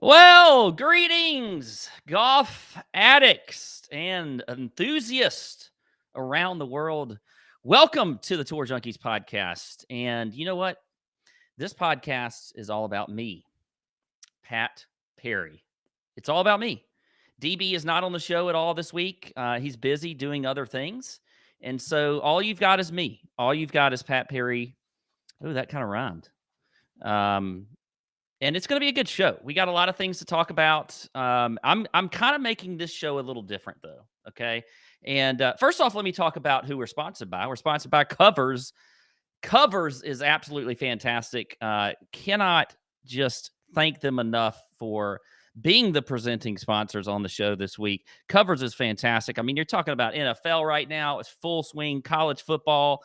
Well, greetings, golf addicts and enthusiasts around the world. Welcome to the Tour Junkies podcast. And you know what? This podcast is all about me, Pat Perry. It's all about me. DB is not on the show at all this week. He's busy doing other things. And so all you've got is me. All you've got is Pat Perry. Oh, that kind of rhymed. And it's going to be a good show. We got a lot of things to talk about. I'm kind of making this show a little different, though. Okay. And first off, let me talk about who we're sponsored by. We're sponsored by Covers. Covers is absolutely fantastic. Cannot just thank them enough for being the presenting sponsors on the show this week. Covers is fantastic. I mean, you're talking about NFL right now. It's full swing, college football,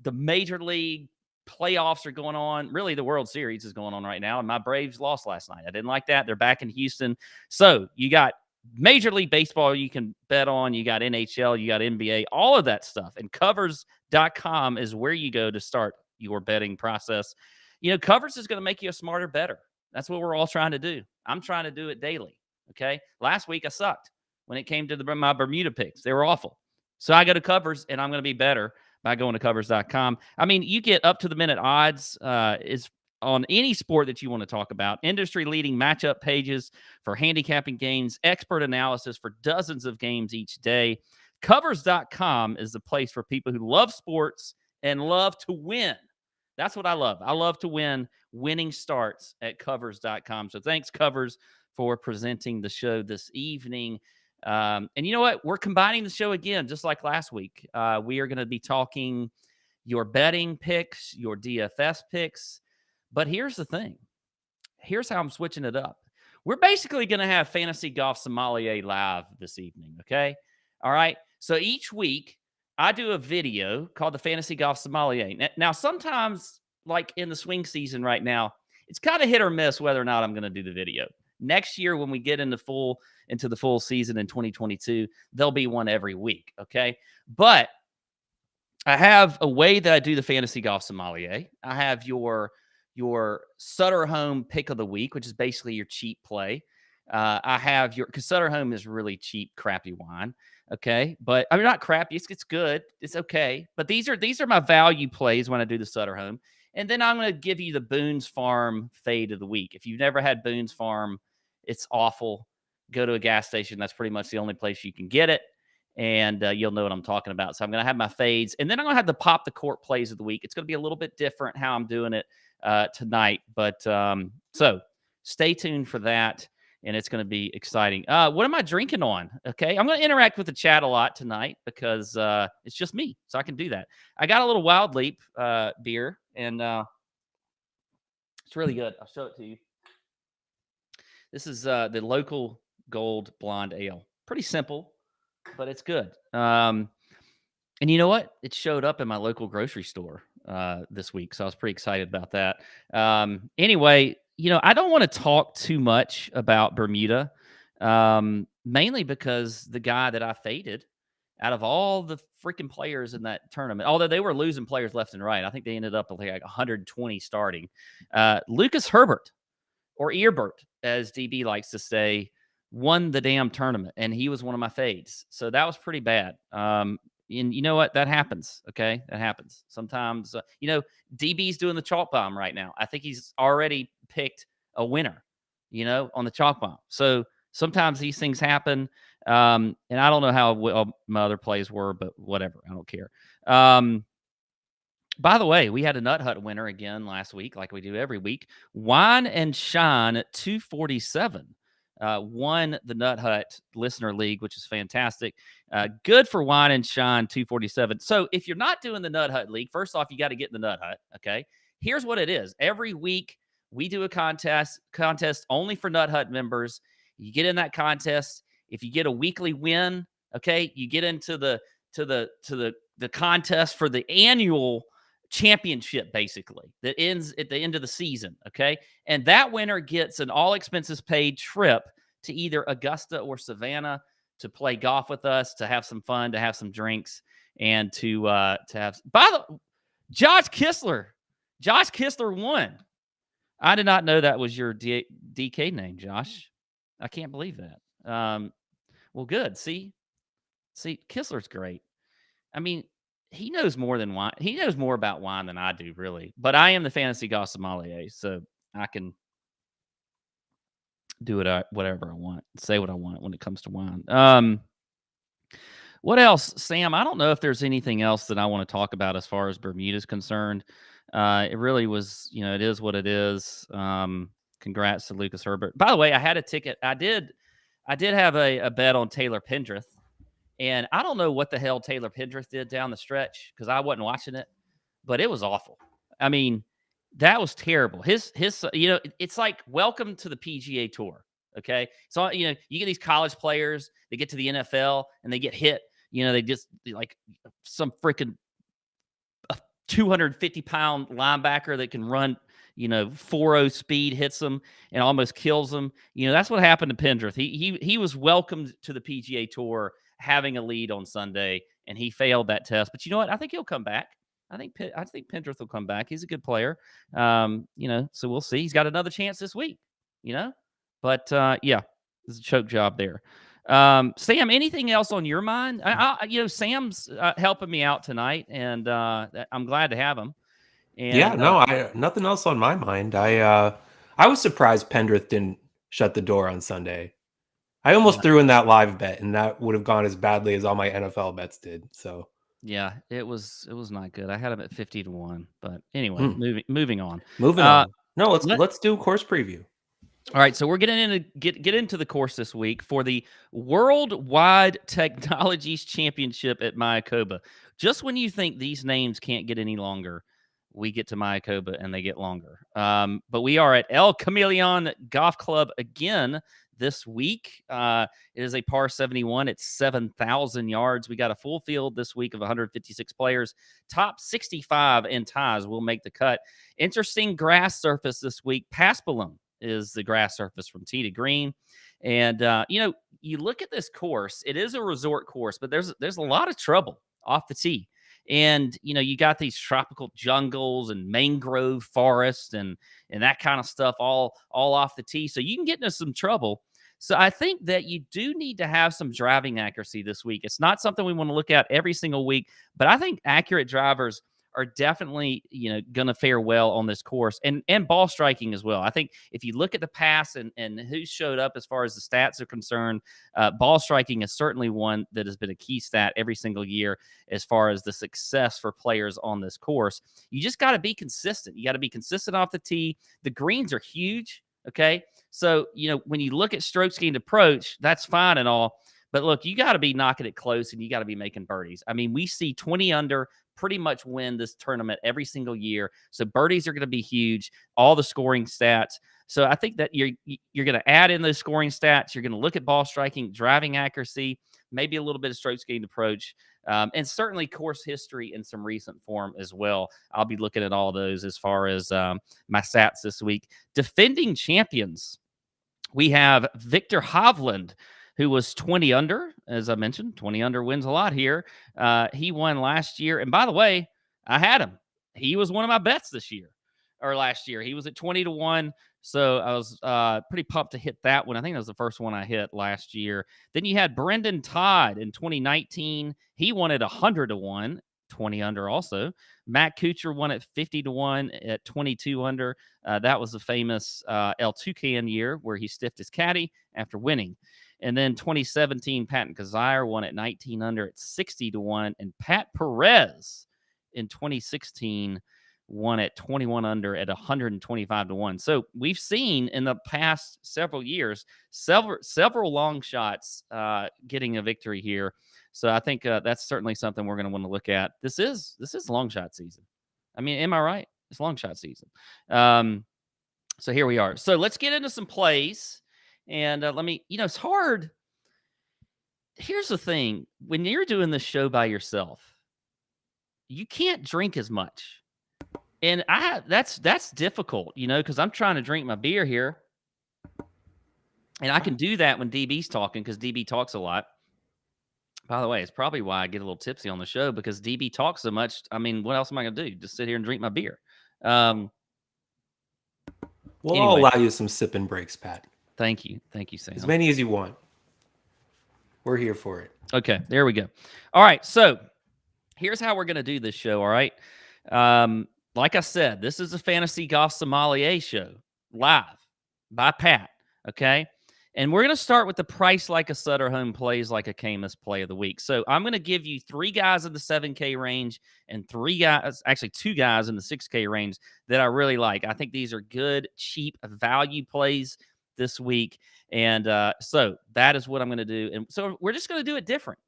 the major league playoffs are going on. Really, the World Series is going on right now, and my Braves lost last night. I didn't like that. They're back in Houston. So you got Major League Baseball you can bet on. You got NHL, you got NBA, all of that stuff. And Covers.com is where you go to start your betting process. You know, Covers is going to make you a smarter bettor. That's what we're all trying to do. I'm trying to do it daily, okay? Last week I sucked when it came to my Bermuda picks. They were awful. So I go to Covers, and I'm going to be better by going to Covers.com. I mean, you get up-to-the-minute odds is on any sport that you want to talk about, industry-leading matchup pages for handicapping games, expert analysis for dozens of games each day. Covers.com is the place for people who love sports and love to win. That's what I love. I love to win. Winning starts at Covers.com. So thanks, Covers, for presenting the show this evening. And you know what? We're combining the show again, just like last week. We are going to be talking your betting picks, your DFS picks. But here's the thing. Here's how I'm switching it up. We're basically going to have Fantasy Golf Sommelier live this evening, okay? All right? So each week, I do a video called the Fantasy Golf Sommelier. Now, sometimes, like in the swing season right now, it's kind of hit or miss whether or not I'm going to do the video. Next year, when we get into the full season in 2022, there'll be one every week, okay? But I have a way that I do the Fantasy Golf Sommelier. I have your Sutter Home pick of the week, which is basically your cheap play. I have because Sutter Home is really cheap, crappy wine. Okay. But I mean, not crappy. It's good. It's okay. But these are my value plays when I do the Sutter Home. And then I'm going to give you the Boone's Farm fade of the week. If you've never had Boone's Farm, it's awful. Go to a gas station. That's pretty much the only place you can get it. And you'll know what I'm talking about. So I'm going to have my fades. And then I'm going to have the Pop the Court plays of the week. It's going to be a little bit different how I'm doing it tonight. But so stay tuned for that. And it's going to be exciting. What am I drinking on? Okay. I'm going to interact with the chat a lot tonight because it's just me. So I can do that. I got a little Wild Leap beer, and it's really good. I'll show it to you. This is the local gold blonde ale. Pretty simple, but it's good. And you know what? It showed up in my local grocery store this week. So I was pretty excited about that. Anyway, you know, I don't want to talk too much about Bermuda, mainly because the guy that I faded out of all the freaking players in that tournament, although they were losing players left and right, I think they ended up with like 120 starting. Lucas Herbert, or Earbert, as DB likes to say, won the damn tournament, and he was one of my fades. So that was pretty bad. And you know what? That happens. Okay. That happens. Sometimes, you know, DB's doing the chalk bomb right now. I think he's already picked a winner, you know, on the chalk bomb. So sometimes these things happen. And I don't know how well my other plays were, but whatever. I don't care. By the way, we had a Nut Hut winner again last week, like we do every week. Wine and Shine 247. Won the Nut Hut Listener League, which is fantastic. Good for Wine and Shine 247. So if you're not doing the Nut Hut League, first off, you got to get in the Nut Hut, okay? Here's what it is. Every week, we do a contest only for Nut Hut members. You get in that contest. If you get a weekly win, okay, you get into the contest for the annual championship, basically, that ends at the end of the season, okay? And that winner gets an all-expenses-paid trip to either Augusta or Savannah to play golf with us, to have some fun, to have some drinks, and to have... Josh Kistler won. I did not know that was your DK name, Josh. I can't believe that. Well, good. See, Kistler's great. I mean, he knows more than wine. He knows more about wine than I do, really. But I am the fantasy golf sommelier, so I can do it whatever I want, say what I want when it comes to wine. What else, Sam? I don't know if there's anything else that I want to talk about as far as Bermuda's concerned. It really was, it is what it is. Congrats to Lucas Herbert. By the way, I had a ticket. I did have a bet on Taylor Pendrith, and I don't know what the hell Taylor Pendrith did down the stretch because I wasn't watching it, but it was awful. I mean, that was terrible. His, it's like welcome to the PGA Tour. Okay, so you get these college players, they get to the NFL and they get hit. They just like some freaking 250-pound linebacker that can run 4.0 speed, hits them and almost kills them. That's what happened to Pendrith. He was welcomed to the PGA Tour having a lead on Sunday, and he failed that test. But you know what? I think he'll come back. I think Pendrith will come back. He's a good player. So we'll see. He's got another chance this week. But yeah, it's a choke job there. Sam, anything else on your mind? Sam's helping me out tonight, and I'm glad to have him. And, yeah, no, nothing else on my mind. I was surprised Pendrith didn't shut the door on Sunday. I almost threw in that live bet, and that would have gone as badly as all my NFL bets did. So yeah, it was not good. I had him at 50-1, but anyway, moving on. Moving on. No, let's do course preview. All right, so we're getting into get into the course this week for the Worldwide Technologies Championship at Mayakoba. Just when you think these names can't get any longer, we get to Mayakoba and they get longer. But we are at El Chameleon Golf Club again this week. It is a par 71. It's 7,000 yards. We got a full field this week of 156 players. Top 65 and ties will make the cut. Interesting grass surface this week. Paspalum is the grass surface from tee to green. And, you look at this course, it is a resort course, but there's a lot of trouble off the tee. And, you got these tropical jungles and mangrove forests and that kind of stuff all off the tee. So you can get into some trouble. So I think that you do need to have some driving accuracy this week. It's not something we want to look at every single week, but I think accurate drivers are definitely, going to fare well on this course, and ball striking as well. I think if you look at the past and who showed up as far as the stats are concerned, ball striking is certainly one that has been a key stat every single year as far as the success for players on this course. You just got to be consistent. You got to be consistent off the tee. The greens are huge. Okay. So, when you look at strokes gained approach, that's fine and all. But look, you got to be knocking it close and you got to be making birdies. I mean, we see 20 under pretty much win this tournament every single year. So birdies are going to be huge, all the scoring stats. So I think that you're going to add in those scoring stats. You're going to look at ball striking, driving accuracy, maybe a little bit of strokes gained approach, and certainly course history in some recent form as well. I'll be looking at all those as far as my stats this week. Defending champions, we have Victor Hovland, who was 20 under, as I mentioned. 20 under wins a lot here. He won last year. And by the way, I had him. He was one of my bets this year or last year. He was at 20-1. So I was pretty pumped to hit that one. I think that was the first one I hit last year. Then you had Brendan Todd in 2019. He won at 100-1. 20 under also. Matt Kuchar won at 50-1 at 22 under. That was the famous El Toucan year where he stiffed his caddy after winning. And then 2017, Patton Kazire won at 19 under at 60-1. And Pat Perez in 2016 won at 21 under at 125-1. So we've seen in the past several years, several long shots getting a victory here. So I think that's certainly something we're going to want to look at. This is long shot season. I mean, am I right? It's long shot season. So here we are. So let's get into some plays. And let me, it's hard. Here's the thing. When you're doing this show by yourself, you can't drink as much. And that's difficult, because I'm trying to drink my beer here. And I can do that when DB's talking because DB talks a lot. By the way, it's probably why I get a little tipsy on the show because DB talks so much. I mean, what else am I going to do? Just sit here and drink my beer. We'll all Anyway. allow you some sip and breaks, Pat. Thank you. Thank you, Sam. As many as you want. We're here for it. Okay, there we go. All right, so here's how we're going to do this show, all right? Like I said, this is a Fantasy Golf Sommelier show, live by Pat, okay? And we're going to start with the price like a Sutter Home plays like a Camus play of the week. So I'm going to give you 3 guys in the 7K range and 2 guys in the 6K range that I really like. I think these are good, cheap value plays this week. And so that is what I'm going to do. And so we're just going to do it different.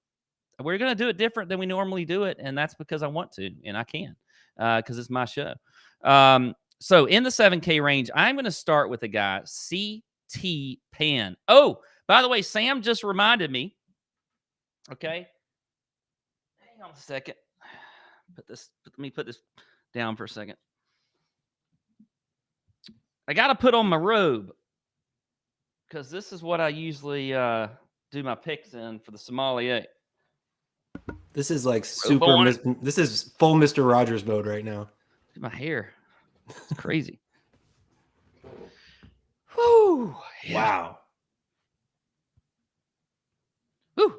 We're going to do it different than we normally do it. And that's because I want to, and I can, because it's my show. So in the 7K range, I'm going to start with a guy, CT Pan. Oh, by the way, Sam just reminded me. Okay. Hang on a second. Let me put this down for a second. I got to put on my robe because this is what I usually do my picks in for the sommelier. This is like super. This is full Mr. Rogers mode right now. Look at my hair. It's crazy. Whew. Yeah. Wow. Whew.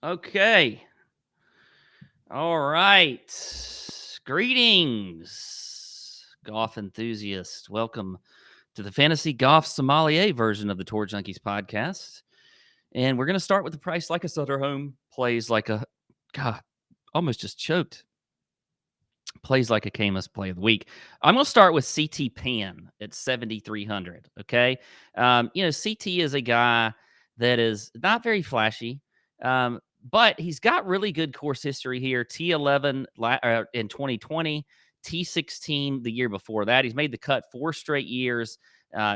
Okay. All right. Greetings, golf enthusiasts. Welcome to the Fantasy Golf Sommelier version of the Tour Junkies podcast. And we're going to start with the price like a Sutter Home plays like a, God, almost just choked. Plays like a Camus play of the week. I'm going to start with CT Pan at 7,300. Okay. CT is a guy that is not very flashy, but he's got really good course history here. T11 in 2020, T16 the year before that. He's made the cut 4 straight years.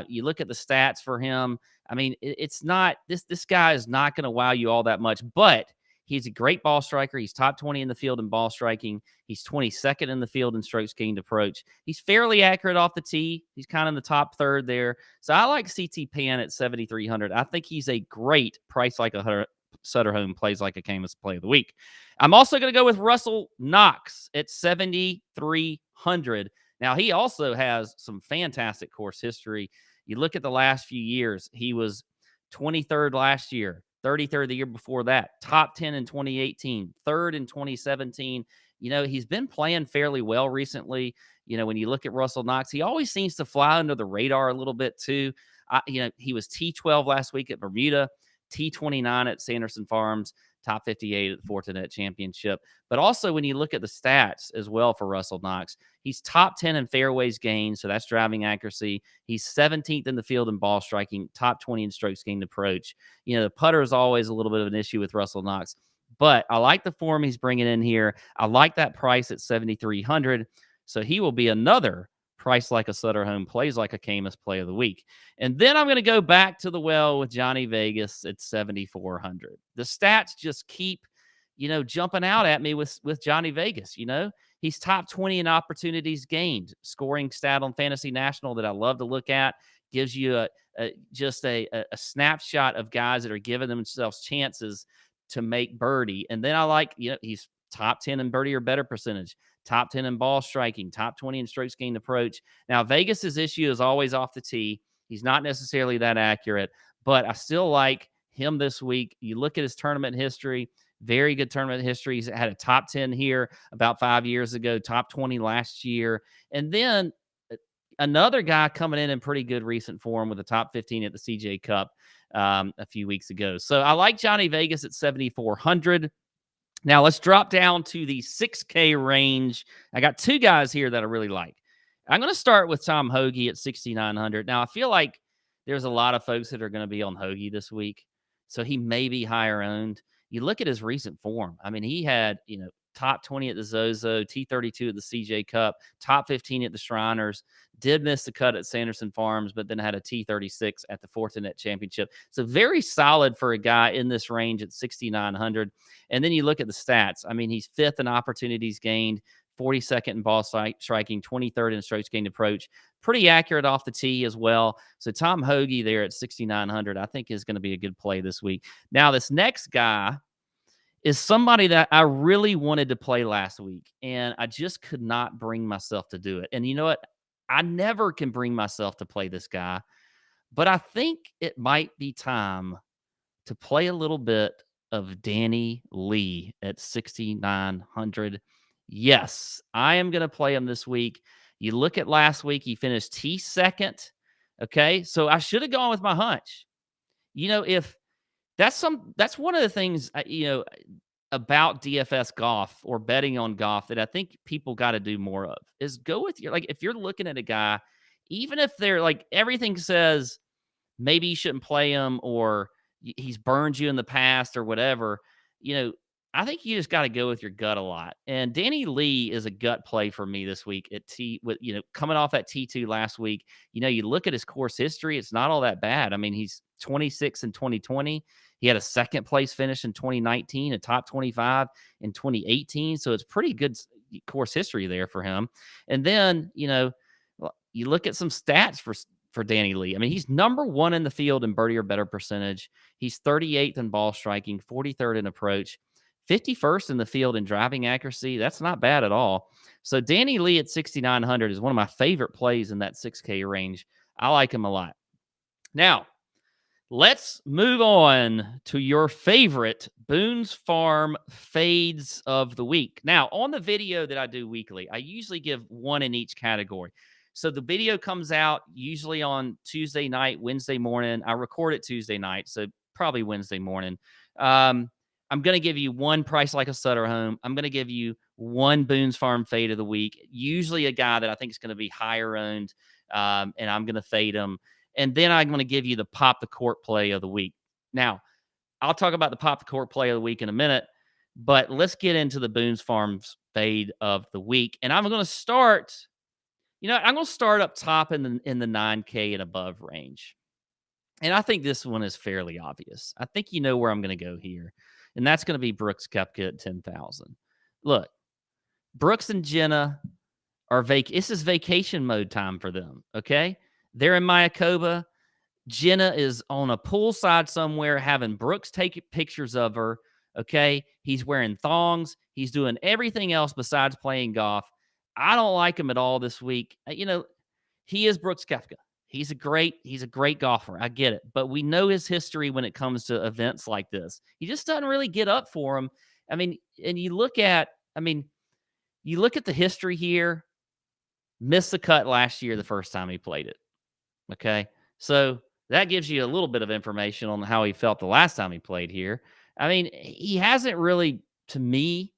You look at the stats for him. I mean, it's not this guy is not going to wow you all that much, but he's a great ball striker. He's top 20 in the field in ball striking. He's 22nd in the field in strokes gained approach. He's fairly accurate off the tee. He's kind of in the top third there. So I like CT Pan at 7,300. I think he's a great price like a Sutter Home plays like a Camus play of the week. I'm also going to go with Russell Knox at 7,300. Now, he also has some fantastic course history. You look at the last few years, he was 23rd last year, 33rd the year before that, top 10 in 2018, 3rd in 2017. He's been playing fairly well recently. When you look at Russell Knox, he always seems to fly under the radar a little bit too. He was T12 last week at Bermuda, T29 at Sanderson Farms, top 58 at the Fortinet Championship. But also when you look at the stats as well for Russell Knox, he's top 10 in fairways gained, so that's driving accuracy. He's 17th in the field in ball striking, top 20 in strokes gained approach. The putter is always a little bit of an issue with Russell Knox, but I like the form he's bringing in here. I like that price at 7,300, so he will be another price like a Sutter Home plays like a Camus play of the week. And then I'm going to go back to the well with Johnny Vegas at 7,400. The stats just keep, jumping out at me with Johnny Vegas. He's top 20 in opportunities gained, scoring stat on Fantasy National that I love to look at. Gives you a snapshot of guys that are giving themselves chances to make birdie. And then I like, he's top 10 in birdie or better percentage, top 10 in ball striking, top 20 in strokes gained approach. Now, Vegas's issue is always off the tee. He's not necessarily that accurate, but I still like him this week. You look at his tournament history, very good tournament history. He's had a top 10 here about 5 years ago, top 20 last year. And then another guy coming in pretty good recent form with a top 15 at the CJ Cup a few weeks ago. So I like Johnny Vegas at 7,400. Now, let's drop down to the 6K range. I got 2 guys here that I really like. I'm going to start with Tom Hoge at 6,900. Now, I feel like there's a lot of folks that are going to be on Hoge this week, so he may be higher owned. You look at his recent form. I mean, he had, top 20 at the Zozo, T32 at the CJ Cup, top 15 at the Shriners, did miss the cut at Sanderson Farms, but then had a T36 at the Fortinet Championship. So very solid for a guy in this range at 6,900. And then you look at the stats. I mean, he's 5th in opportunities gained, 42nd in ball striking, 23rd in strokes gained approach. Pretty accurate off the tee as well. So Tom Hoge there at 6,900, I think is going to be a good play this week. Now, this next guy is somebody that I really wanted to play last week, and I just could not bring myself to do it. And you know what? I never can bring myself to play this guy, but I think it might be time to play a little bit of Danny Lee at 6,900. Yes, I am going to play him this week. You look at last week, he finished T2nd. Okay, so I should have gone with my hunch. If that's one of the things, about DFS golf or betting on golf that I think people got to do more of is go with if you're looking at a guy, even if they're like everything says maybe you shouldn't play him or he's burned you in the past or whatever, I think you just got to go with your gut a lot. And Danny Lee is a gut play for me this week at coming off that T2 last week. You look at his course history, it's not all that bad. I mean, he's 26 in 2020. He had a second place finish in 2019, a top 25 in 2018. So it's pretty good course history there for him. And then, you look at some stats for Danny Lee. I mean, he's number 1 in the field in birdie or better percentage. He's 38th in ball striking, 43rd in approach, 51st in the field in driving accuracy. That's not bad at all. So Danny Lee at 6,900 is one of my favorite plays in that 6K range. I like him a lot. Now, let's move on to your favorite Boone's Farm fades of the week. Now, on the video that I do weekly, I usually give one in each category. So the video comes out usually on Tuesday night, Wednesday morning. I record it Tuesday night, so probably Wednesday morning. I'm going to give you one Price Like a Sutter home. I'm going to give you one Boone's Farm fade of the week, usually a guy that I think is going to be higher owned, and I'm going to fade him. And then I'm going to give you the Pop the Cork play of the week. Now, I'll talk about the Pop the Cork play of the week in a minute, but let's get into the Boone's Farm's fade of the week. And I'm going to start, I'm going to start up top in the 9K and above range. And I think this one is fairly obvious. I think you know where I'm going to go here. And that's going to be Brooks Koepka at 10,000. Look, Brooks and Jenna are this is vacation mode time for them, okay? They're in Mayakoba. Jenna is on a poolside somewhere having Brooks take pictures of her, okay? He's wearing thongs. He's doing everything else besides playing golf. I don't like him at all this week. He is Brooks Koepka. He's a great golfer. I get it. But we know his history when it comes to events like this. He just doesn't really get up for him. I mean, and you look at the history here, missed the cut last year the first time he played it. Okay. So that gives you a little bit of information on how he felt the last time he played here. I mean, he hasn't really, to me,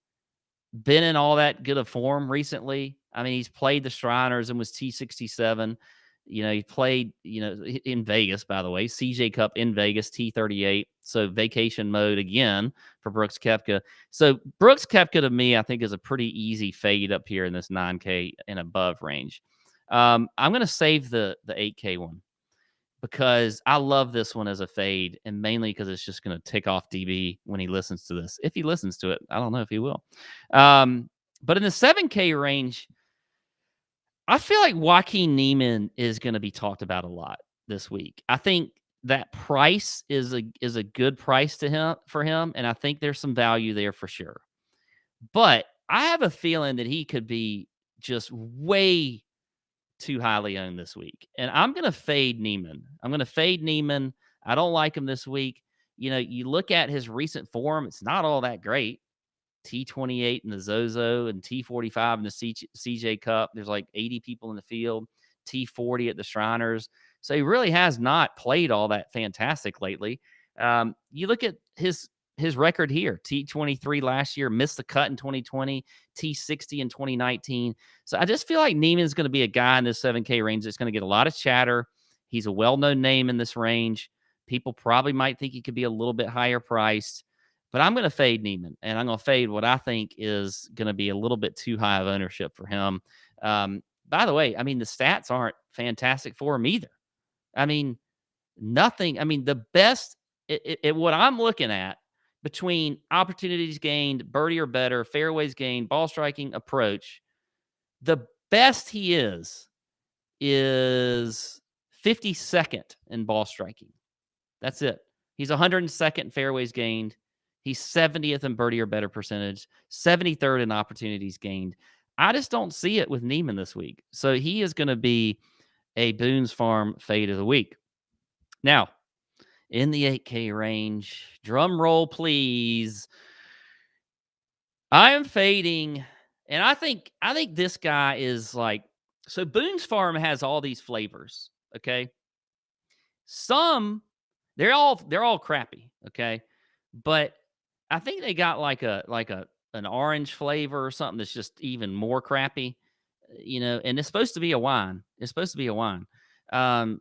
been in all that good of form recently. I mean, he's played the Shriners and was T67. He played, in Vegas, by the way, CJ Cup in Vegas, T38. So vacation mode again for Brooks Koepka. So Brooks Koepka to me, I think is a pretty easy fade up here in this 9K and above range. I'm going to save the 8K one because I love this one as a fade, and mainly because it's just going to tick off DB when he listens to this. If he listens to it, I don't know if he will. But in the 7K range, I feel like Joaquin Niemann is going to be talked about a lot this week. I think that price is a good price for him, and I think there's some value there for sure. But I have a feeling that he could be just way too highly owned this week, and I'm going to fade Niemann. I don't like him this week. You look at his recent form; it's not all that great. T28 in the Zozo and T45 in the CJ Cup. There's like 80 people in the field. T40 at the Shriners. So he really has not played all that fantastic lately. You look at his record here. T23 last year, missed the cut in 2020. T60 in 2019. So I just feel like Neiman's going to be a guy in this 7K range that's going to get a lot of chatter. He's a well-known name in this range. People probably might think he could be a little bit higher priced. But I'm going to fade Niemann, and I'm going to fade what I think is going to be a little bit too high of ownership for him. By the way, I mean, the stats aren't fantastic for him either. I mean, nothing. I mean, the best, what I'm looking at between opportunities gained, birdie or better, fairways gained, ball striking, approach, the best he is 52nd in ball striking. That's it. He's 102nd fairways gained. He's 70th in birdie or better percentage, 73rd in opportunities gained. I just don't see it with Neiman this week. So he is going to be a Boone's Farm fade of the week. Now, in the 8K range, drum roll, please. I am fading, and I think this guy is like, so Boone's Farm has all these flavors, okay? Some they're all crappy, okay? But I think they got like an orange flavor or something that's just even more crappy, and it's supposed to be a wine. It's supposed to be a wine. Um,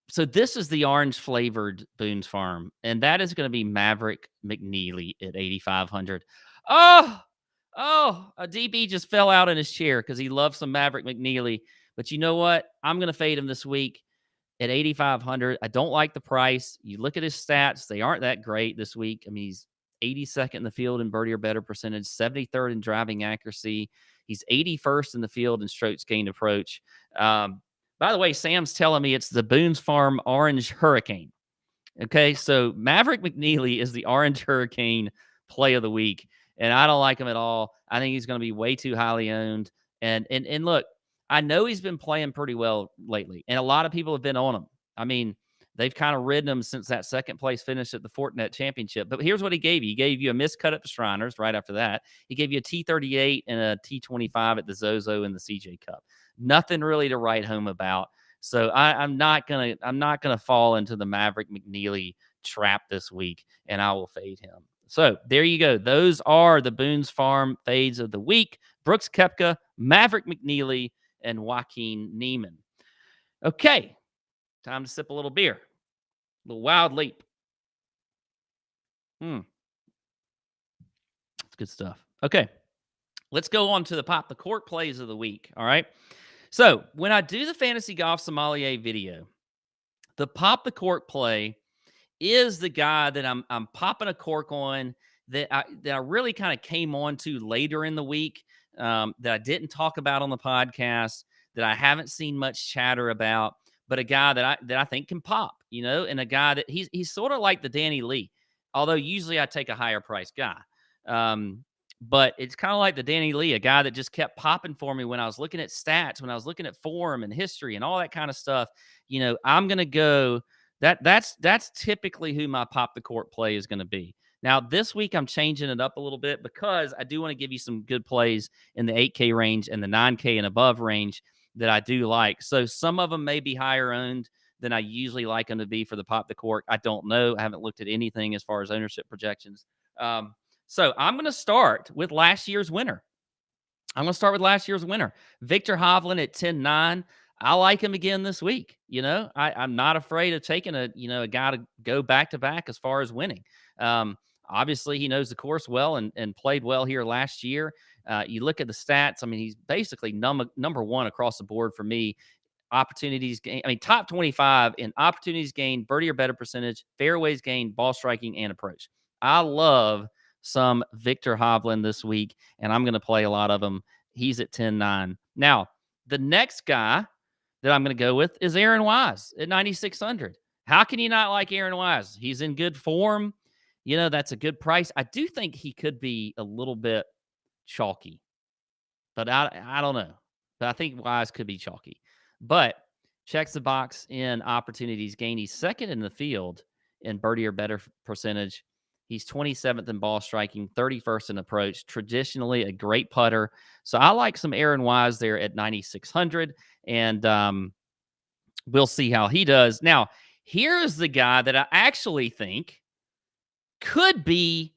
so this is the orange flavored Boone's Farm, and that is going to be Maverick McNeely at 8,500. A DB just fell out in his chair because he loves some Maverick McNeely. But you know what? I'm going to fade him this week at 8,500. I don't like the price. You look at his stats; they aren't that great this week. I mean, he's 82nd in the field in birdie or better percentage, 73rd in driving accuracy. He's 81st in the field in strokes gained approach. By the way, Sam's telling me it's the Boone's Farm Orange Hurricane. Okay, so Maverick McNeely is the Orange Hurricane play of the week, and I don't like him at all. I think he's going to be way too highly owned. And look, I know he's been playing pretty well lately, and a lot of people have been on him. I mean, they've kind of ridden him since that second place finish at the Fortinet Championship. But here's what he gave you. He gave you a miscut at the Shriners right after that. He gave you a T38 and a T25 at the Zozo and the CJ Cup. Nothing really to write home about. So I'm not gonna fall into the Maverick McNeely trap this week, and I will fade him. So there you go. Those are the Boone's Farm fades of the week: Brooks Koepka, Maverick McNeely, and Joaquin Neiman. Okay, time to sip a little beer. A little Wild Leap. It's good stuff. Okay, let's go on to the Pop the Cork plays of the week. All right. So when I do the Fantasy Golf Sommelier video, the Pop the Cork play is the guy that I'm popping a cork on that I really kind of came on to later in the week, that I didn't talk about on the podcast, that I haven't seen much chatter about, but a guy that I think can pop, and a guy that he's sort of like the Danny Lee, although usually I take a higher price guy. But it's kind of like the Danny Lee, a guy that just kept popping for me when I was looking at stats, when I was looking at form and history and all that kind of stuff. I'm going to go that's typically who my Pop the Cork play is going to be. Now, this week I'm changing it up a little bit because I do want to give you some good plays in the 8K range and the 9K and above range that I do like. So some of them may be higher owned than I usually like them to be for the Pop the Cork. I don't know. I haven't looked at anything as far as ownership projections. So I'm going to start with last year's winner. Victor Hovland at 10-9. I like him again this week. I'm not afraid of taking a guy to go back-to-back as far as winning. Obviously, he knows the course well and played well here last year. You look at the stats. I mean, he's basically number one across the board for me. Opportunities gained. I mean, top 25 in opportunities gained, birdie or better percentage, fairways gained, ball striking, and approach. I love some Victor Hovland this week, and I'm going to play a lot of him. He's at 10-9. Now, the next guy that I'm going to go with is Aaron Wise at 9,600. How can you not like Aaron Wise? He's in good form. That's a good price. I do think he could be a little bit chalky, but I don't know. But I think Wise could be chalky. But checks the box in opportunities gained. He's second in the field in birdie or better percentage. He's 27th in ball striking, 31st in approach, traditionally a great putter. So I like some Aaron Wise there at 9,600, and we'll see how he does. Now, here's the guy that I actually think could be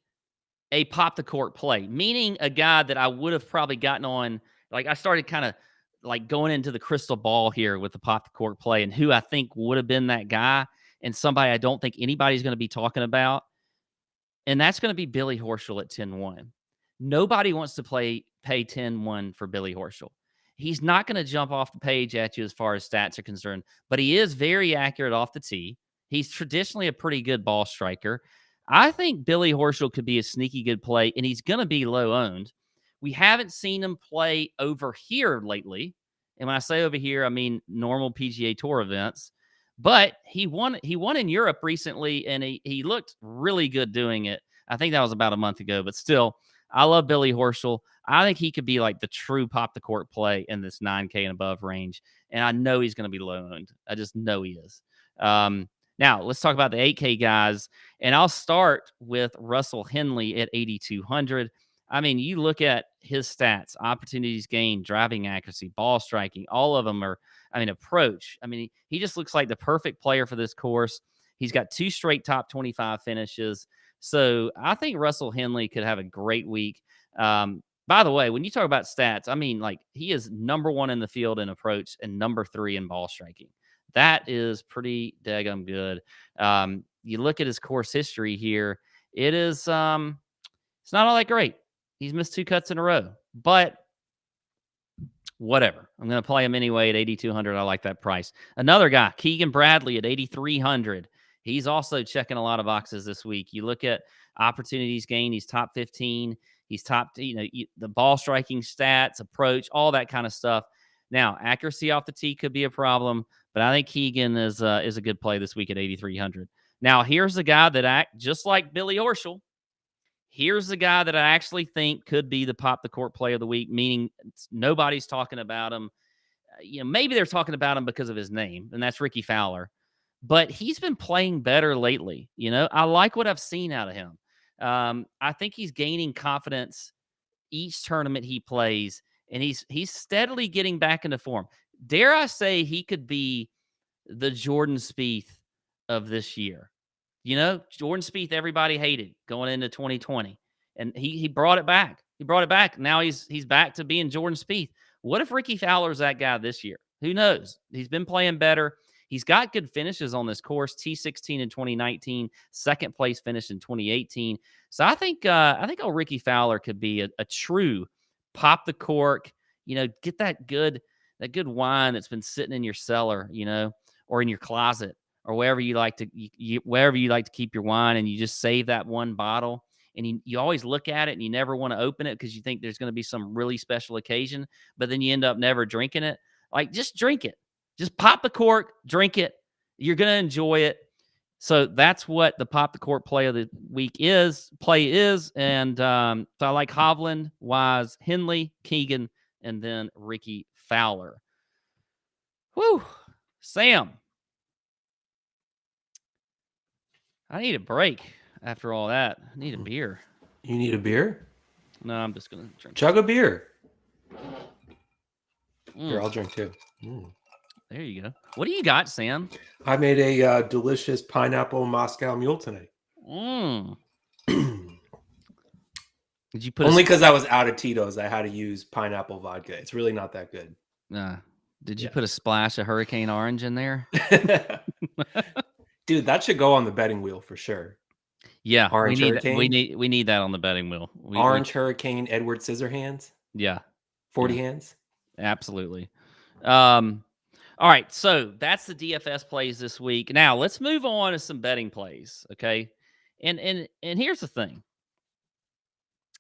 a Pop the Cork play, meaning a guy that I would have probably gotten on. Like, I started kind of like going into the crystal ball here with the Pop the Cork play and who I think would have been that guy, and somebody I don't think anybody's going to be talking about. And that's going to be Billy Horschel at 10-1. Nobody wants to pay 10-1 for Billy Horschel. He's not going to jump off the page at you as far as stats are concerned, but he is very accurate off the tee. He's traditionally a pretty good ball striker. I think Billy Horschel could be a sneaky good play, and he's going to be low owned. We haven't seen him play over here lately. And when I say over here, I mean normal PGA Tour events. But he won in Europe recently, and he looked really good doing it. I think that was about a month ago, but still, I love Billy Horschel. I think he could be like the true pop the court play in this 9K and above range. And I know he's going to be low owned. I just know he is. Now, let's talk about the 8K guys. And I'll start with Russell Henley at 8,200. I mean, you look at his stats, opportunities gained, driving accuracy, ball striking, all of them are, approach. He just looks like the perfect player for this course. He's got 2 straight top 25 finishes. So I think Russell Henley could have a great week. By the way, when you talk about stats, he is number 1 in the field in approach and number 3 in ball striking. That is pretty daggum good. You look at his course history here. It is, it's not all that great. He's missed 2 cuts in a row, but whatever. I'm going to play him anyway at 8,200. I like that price. Another guy, Keegan Bradley at 8,300. He's also checking a lot of boxes this week. You look at opportunities gained. He's top 15. He's top, the ball striking stats, approach, all that kind of stuff. Now, accuracy off the tee could be a problem, but I think Keegan is a good play this week at 8,300. Now, here's a guy that just like Billy Horschel. Here's the guy that I actually think could be the pop the court play of the week, meaning nobody's talking about him. Maybe they're talking about him because of his name, and that's Ricky Fowler. But he's been playing better lately. I like what I've seen out of him. I think he's gaining confidence each tournament he plays, and he's steadily getting back into form. Dare I say he could be the Jordan Spieth of this year? Jordan Spieth, everybody hated going into 2020, and he brought it back. He brought it back. Now he's back to being Jordan Spieth. What if Ricky Fowler's that guy this year? Who knows? He's been playing better. He's got good finishes on this course. T16 in 2019, second place finish in 2018. So I think old Ricky Fowler could be a true pop the cork. Get that good wine that's been sitting in your cellar, or in your closet, or wherever you like to keep your wine, and you just save that one bottle, and you always look at it and you never want to open it because you think there's going to be some really special occasion, but then you end up never drinking it. Just drink it. Just pop the cork, drink it. You're going to enjoy it. So that's what the pop the cork play of the week is. And so I like Hovland, Wise, Henley, Keegan, and then Ricky Fowler. Whew. Sam. I need a break after all that. I need a beer. You need a beer? No, I'm just going to drink. Chug a beer. Here, I'll drink too. There you go. What do you got, Sam? I made a delicious pineapple Moscow Mule tonight. Did you put only because I was out of Tito's? I had to use pineapple vodka. It's really not that good. Did you put a splash of Hurricane Orange in there? Dude, that should go on the betting wheel for sure. Yeah, Orange Hurricane. We need that on the betting wheel. Orange Hurricane, Edward Scissorhands. Yeah, 40 hands. Absolutely. All right, so that's the DFS plays this week. Now let's move on to some betting plays, okay? And here's the thing.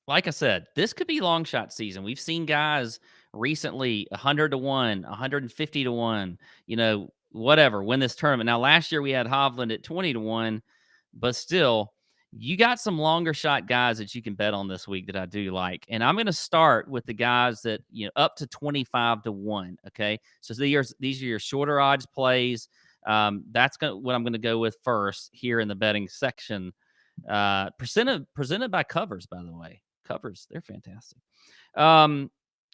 Like I said, this could be long shot season. We've seen guys recently 100 to 1, 150 to 1, whatever, win this tournament. Now last year we had Hovland at 20 to 1, but still, you got some longer shot guys that you can bet on this week that I do like. And I'm going to start with the guys that, up to 25 to 1. Okay. So these are your shorter odds plays. That's what I'm going to go with first here in the betting section. Presented by Covers, by the way. Covers, they're fantastic.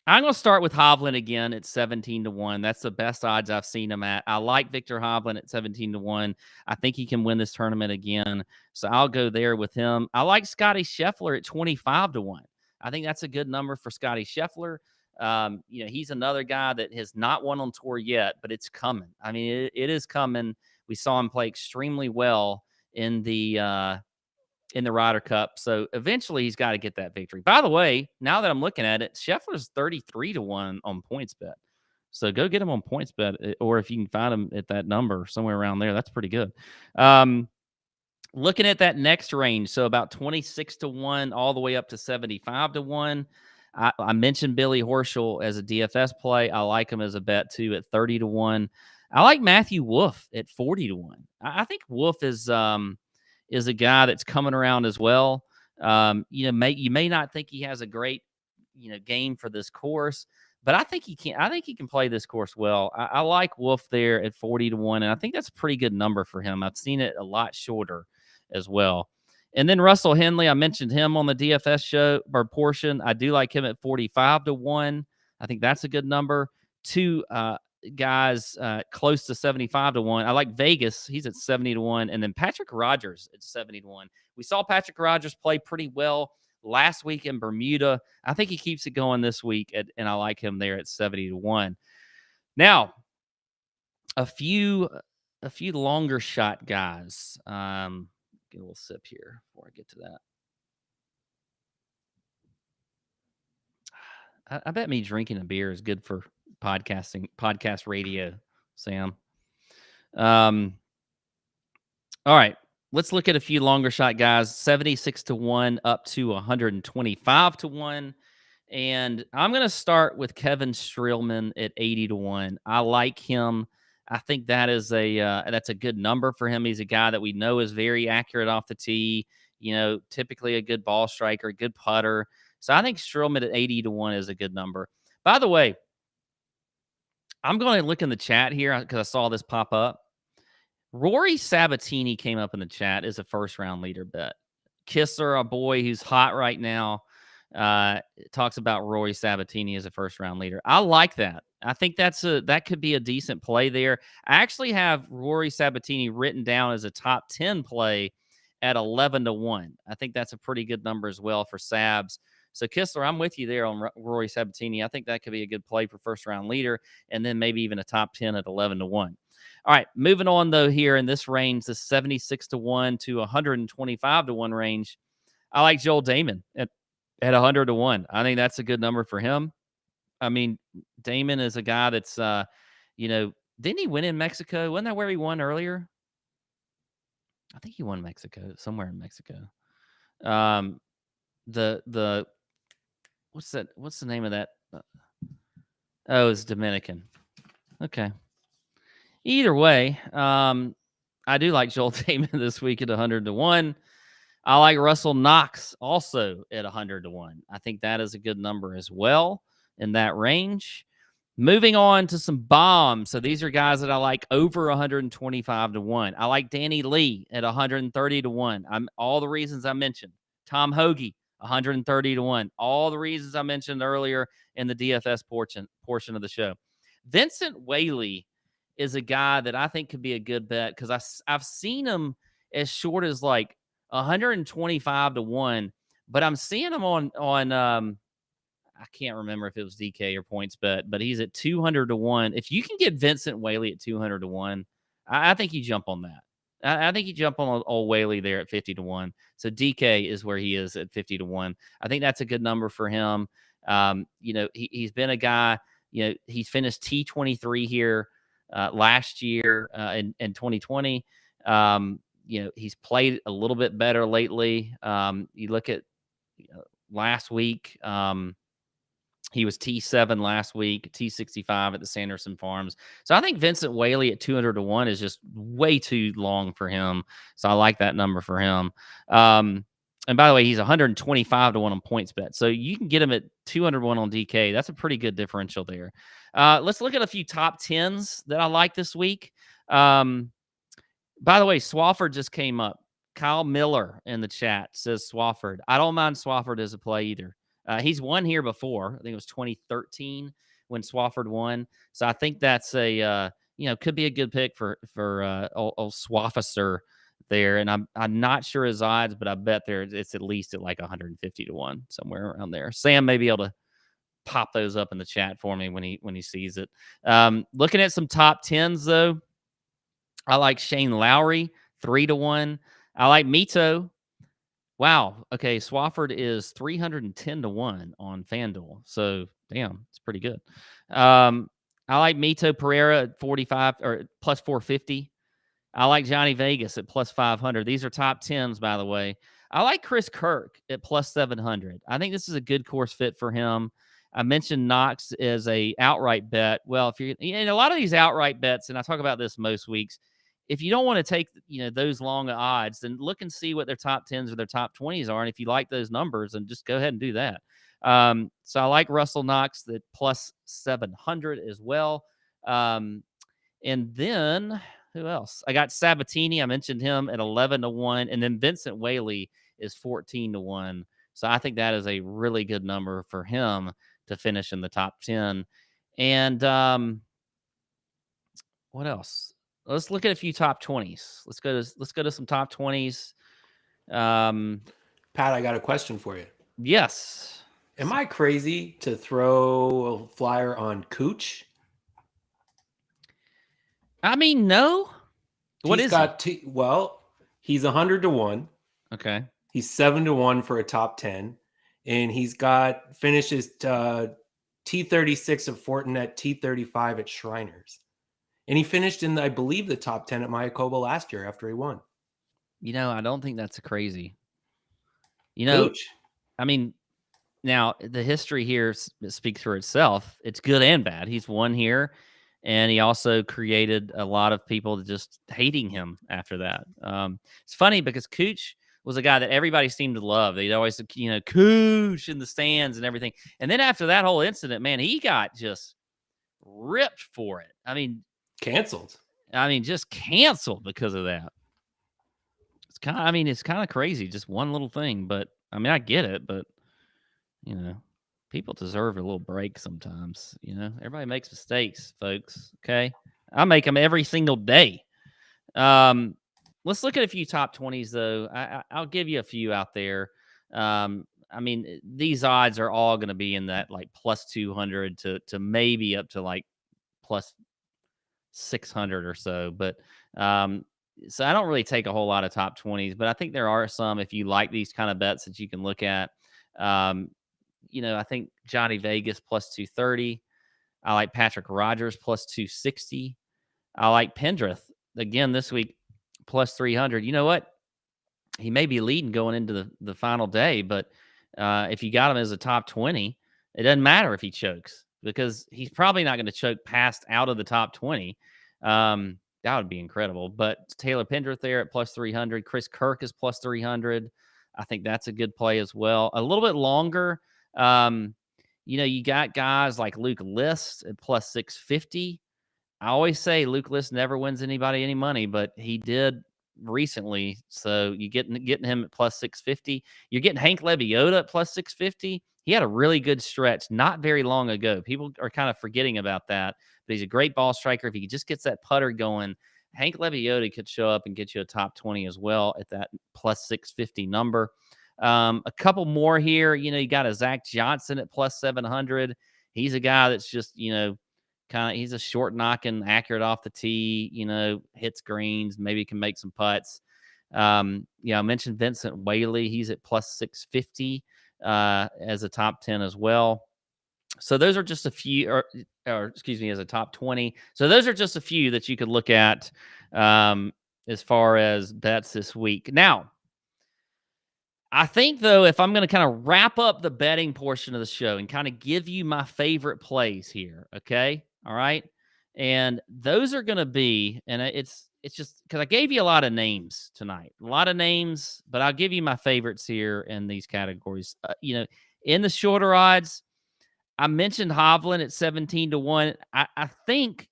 I'm going to start with Hovland again at 17 to 1. That's the best odds I've seen him at. I like Victor Hovland at 17 to 1. I think he can win this tournament again. So I'll go there with him. I like Scotty Scheffler at 25 to 1. I think that's a good number for Scotty Scheffler. He's another guy that has not won on tour yet, but it's coming. I mean, it is coming. We saw him play extremely well in the Ryder Cup. So eventually he's got to get that victory. By the way, now that I'm looking at it, Scheffler's 33 to 1 on PointsBet. So go get him on PointsBet, or if you can find him at that number somewhere around there, that's pretty good. Looking at that next range, so about 26 to 1 all the way up to 75 to 1. I mentioned Billy Horschel as a DFS play. I like him as a bet too at 30 to 1. I like Matthew Wolff at 40 to 1. I think Wolff is a guy that's coming around as well. You may not think he has a great, game for this course, but I think he can. I think he can play this course well. I like Wolf there at 40-1, and I think that's a pretty good number for him. I've seen it a lot shorter as well. And then Russell Henley, I mentioned him on the DFS show or portion. I do like him at 45-1. I think that's a good number. Two guys close to 75-1. I like Vegas. He's at 70-1. And then Patrick Rogers at 70-1. We saw Patrick Rogers play pretty well last week in Bermuda. I think he keeps it going this week, and I like him there at 70-1. Now, a few longer shot guys. Get a little sip here before I get to that. I bet me drinking a beer is good for podcast radio, Sam. All right. Let's look at a few longer shot guys. 76-1 up to 125-1. And I'm going to start with Kevin Streelman at 80-1. I like him. I think that is that's a good number for him. He's a guy that we know is very accurate off the tee, typically a good ball striker, a good putter. So I think Streelman at 80-1 is a good number. By the way, I'm going to look in the chat here because I saw this pop up. Rory Sabatini came up in the chat as a first-round leader bet. Kisser, a boy who's hot right now, talks about Rory Sabatini as a first-round leader. I like that. I think that could be a decent play there. I actually have Rory Sabatini written down as a top 10 play at 11-1. I think that's a pretty good number as well for Sabs. So, Kistler, I'm with you there on Rory Sabatini. I think that could be a good play for first-round leader, and then maybe even a top 10 at 11-1. All right, moving on, though, here in this range, the 76-1 to 125-1 range, I like Joel Damon at 100-1. I think that's a good number for him. I mean, Damon is a guy that's, didn't he win in Mexico? Wasn't that where he won earlier? I think he won Mexico, somewhere in Mexico. What's that? What's the name of that? Oh, it's Dominican. Okay. Either way, I do like Joel Damon this week at 100-1. I like Russell Knox also at 100-1. I think that is a good number as well in that range. Moving on to some bombs. So these are guys that I like over 125-1. I like Danny Lee at 130-1. All the reasons I mentioned. Tom Hoagie, 130-1. All the reasons I mentioned earlier in the DFS portion of the show. Vincent Whaley is a guy that I think could be a good bet because I've seen him as short as like 125-1, but I'm seeing him on I can't remember if it was DK or points bet, but he's at 200-1. If you can get Vincent Whaley at 200-1, I think you jump on that. I think you jump on old Whaley there at 50-1. So DK is where he is at 50-1. I think that's a good number for him. He's been a guy, he's finished T23 here last year in 2020. He's played a little bit better lately. You look at last week, he was T7 last week, T65 at the Sanderson Farms. So I think Vincent Whaley at 200-1 is just way too long for him. So I like that number for him. And by the way, he's 125-1 on points bet. So you can get him at 200-1 on DK. That's a pretty good differential there. Let's look at a few top 10s that I like this week. By the way, Swafford just came up. Kyle Miller in the chat says Swafford. I don't mind Swafford as a play either. He's won here before. I think it was 2013 when Swafford won. So I think that's could be a good pick for old Swafficer there. And I'm not sure his odds, but I bet it's at least at like 150-1, somewhere around there. Sam may be able to pop those up in the chat for me when he sees it. Looking at some top 10s though, I like Shane Lowry 3-1. I like Mito. Wow. Okay. Swafford is 310-1 on FanDuel. So, damn, it's pretty good. I like Mito Pereira at 45 or plus 450. I like Johnny Vegas at plus 500. These are top 10s, by the way. I like Chris Kirk at plus 700. I think this is a good course fit for him. I mentioned Knox as a outright bet. Well, if you're in a lot of these outright bets, and I talk about this most weeks, if you don't want to take, those long odds, then look and see what their top 10s or their top 20s are. And if you like those numbers, then just go ahead and do that. So I like Russell Knox at plus 700 as well. And then who else? I got Sabatini. I mentioned him at 11-1. And then Vincent Whaley is 14-1. So I think that is a really good number for him to finish in the top 10. And what else? Let's look at a few top 20s. Let's go to some top 20s. Pat, I got a question for you. Yes. Am I crazy to throw a flyer on Cooch? I mean, no. What He's is got he's 100-1. Okay. He's 7-1 for a top 10, and he's got finishes T36 at Fortinet, T35 at Shriners, and he finished in, I believe, the top 10 at Mayakoba last year after he won. I don't think that's crazy. Cooch. I mean, now the history here speaks for itself. It's good and bad. He's won here, and he also created a lot of people just hating him after that. It's funny because Cooch was a guy that everybody seemed to love. They'd always, Cooch in the stands and everything. And then after that whole incident, man, he got just ripped for it. I mean, canceled. Just canceled because of that. It's kind of crazy, just one little thing. But I get it, but people deserve a little break sometimes. Everybody makes mistakes, folks. Okay, I make them every single day. Let's look at a few top 20s though. I'll give you a few out there. These odds are all going to be in that like plus 200 to maybe up to like plus 600 or so. But so I don't really take a whole lot of top 20s, but I think there are some, if you like these kind of bets, that you can look at. I think Johnny Vegas plus 230. I like Patrick Rogers plus 260. I like Pendrith again this week plus 300. You know what? He may be leading going into the final day, but if you got him as a top 20, it doesn't matter if he chokes because he's probably not going to choke past out of the top 20. That would be incredible. But Taylor Pendrith there at plus 300. Chris Kirk is plus 300. I think that's a good play as well. A little bit longer. You got guys like Luke List at plus 650. I always say Luke List never wins anybody any money, but he did recently. So you getting him at plus 650. You're getting Hank Lebioda at plus 650. He had a really good stretch not very long ago. People are kind of forgetting about that, but he's a great ball striker. If he just gets that putter going, Hank Lebioda could show up and get you a top 20 as well at that plus 650 number. A couple more here. You got a Zach Johnson at plus 700. He's a guy that's just, he's a short knocking, accurate off the tee, hits greens, maybe can make some putts. I mentioned Vincent Whaley. He's at plus 650 as a top 10 as well. So those are just a few, or excuse me, as a top 20. So those are just a few that you could look at as far as bets this week. Now, I think, though, if I'm going to kind of wrap up the betting portion of the show and kind of give you my favorite plays here, okay? All right? And those are going to be, and it's just because I gave you a lot of names tonight. A lot of names, but I'll give you my favorites here in these categories. In the shorter odds, I mentioned Hovland at 17-1. I think,